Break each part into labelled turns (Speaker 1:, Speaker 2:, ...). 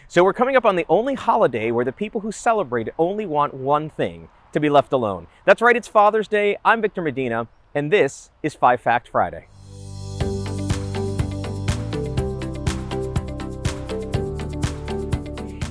Speaker 1: So we're coming up on the only holiday where the people who celebrate it only want one thing: to be left alone. That's right, it's Father's Day. I'm Victor Medina, and this is 5 Fact Friday.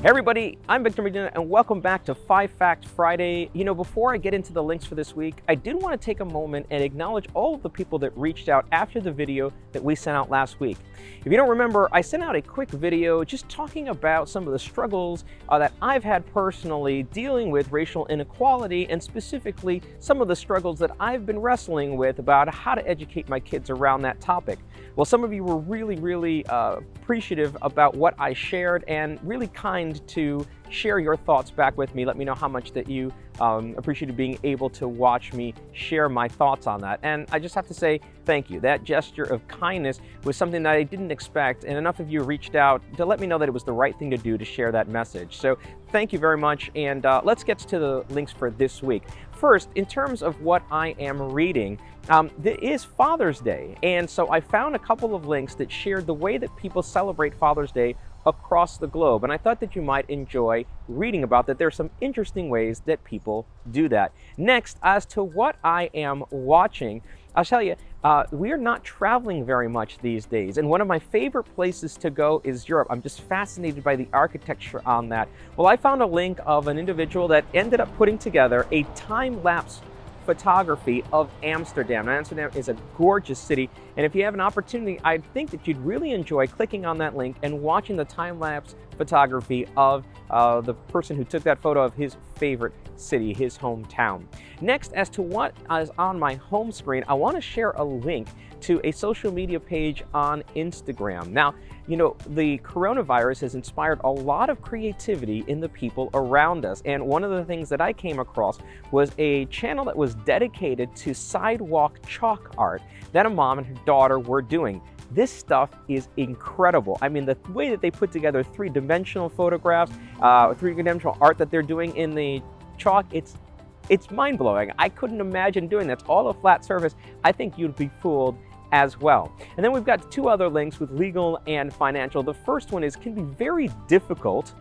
Speaker 1: Hey everybody, I'm Victor Medina and welcome back to 5 Fact Friday. You know, before I get into the links for this week, I did want to take a moment and acknowledge all of the people that reached out after the video that we sent out last week. If you don't remember, I sent out a quick video just talking about some of the struggles that I've had personally dealing with racial inequality, and specifically some of the struggles that I've been wrestling with about how to educate my kids around that topic. Well, some of you were really appreciative about what I shared and really kind to share your thoughts back with me. Let me know how much that you appreciated being able to watch me share my thoughts on that. And I just have to say thank you. That gesture of kindness was something that I didn't expect, and enough of you reached out to let me know that it was the right thing to do to share that message. So thank you very much, and let's get to the links for this week. First, in terms of what I am reading, it is Father's Day, and so I found a couple of links that shared the way that people celebrate Father's Day across the globe, and I thought that you might enjoy reading about that. There are some interesting ways that people do that. Next, as to what I am watching, I'll tell you, we are not traveling very much these days, and one of my favorite places to go is Europe. I'm just fascinated by the architecture on that. Well, I found a link of an individual that ended up putting together a time-lapse photography of Amsterdam. Now, Amsterdam is a gorgeous city, and if you have an opportunity, I think that you'd really enjoy clicking on that link and watching the time-lapse photography of the person who took that photo of his favorite city, his hometown. Next, as to what is on my home screen, I want to share a link to a social media page on Instagram. Now, you know, the coronavirus has inspired a lot of creativity in the people around us, and one of the things that I came across was a channel that was dedicated to sidewalk chalk art that a mom and her daughter were doing. This stuff is incredible. I mean, the way that they put together three-dimensional photographs, three-dimensional art that they're doing in the chalk, it's mind-blowing. I couldn't imagine doing that. It's all a flat surface. I think you'd be fooled as well. And then we've got two other links with legal and financial. The first one is, can be very difficult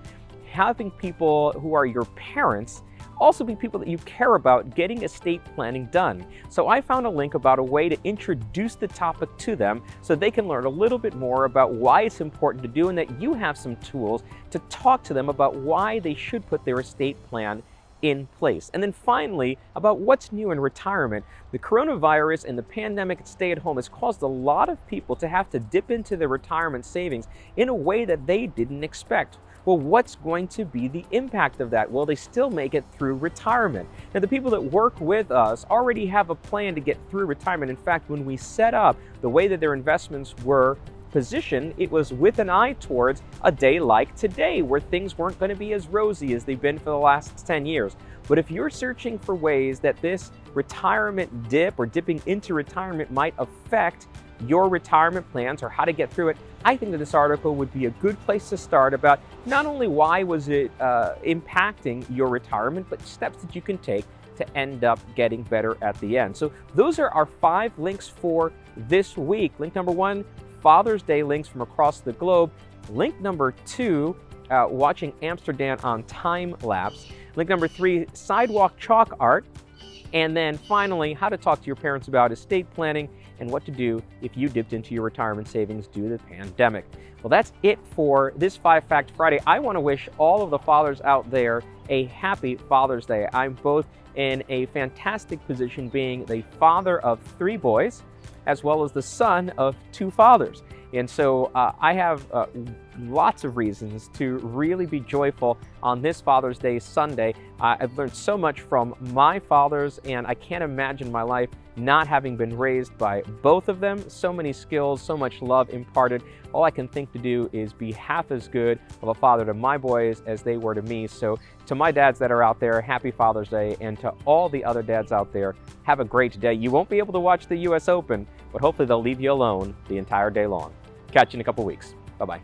Speaker 1: having people who are your parents also be people that you care about getting estate planning done. So I found a link about a way to introduce the topic to them so they can learn a little bit more about why it's important to do, and that you have some tools to talk to them about why they should put their estate plan in place. And then finally, about what's new in retirement. The coronavirus and the pandemic and stay-at-home has caused a lot of people to have to dip into their retirement savings in a way that they didn't expect. Well, what's going to be the impact of that? Will they still make it through retirement? Now, the people that work with us already have a plan to get through retirement. In fact, when we set up the way that their investments were position, it was with an eye towards a day like today, where things weren't going to be as rosy as they've been for the last 10 years. But if you're searching for ways that this retirement dip or dipping into retirement might affect your retirement plans or how to get through it, I think that this article would be a good place to start about not only why was it impacting your retirement, but steps that you can take to end up getting better at the end. So those are our 5 links for this week. Link number 1, Father's Day links from across the globe. Link number 2, watching Amsterdam on time lapse. Link number 3, sidewalk chalk art. And then finally, how to talk to your parents about estate planning and what to do if you dipped into your retirement savings due to the pandemic. Well, that's it for this 5 Fact Friday. I want to wish all of the fathers out there a happy Father's Day. I'm both in a fantastic position being the father of 3 boys, as well as the son of 2 fathers. And so I have lots of reasons to really be joyful on this Father's Day Sunday. I've learned so much from my fathers, and I can't imagine my life not having been raised by both of them. So many skills, so much love imparted. All I can think to do is be half as good of a father to my boys as they were to me. So to my dads that are out there, happy Father's Day. And to all the other dads out there, have a great day. You won't be able to watch the US Open, but hopefully they'll leave you alone the entire day long. Catch you in a couple weeks. Bye-bye.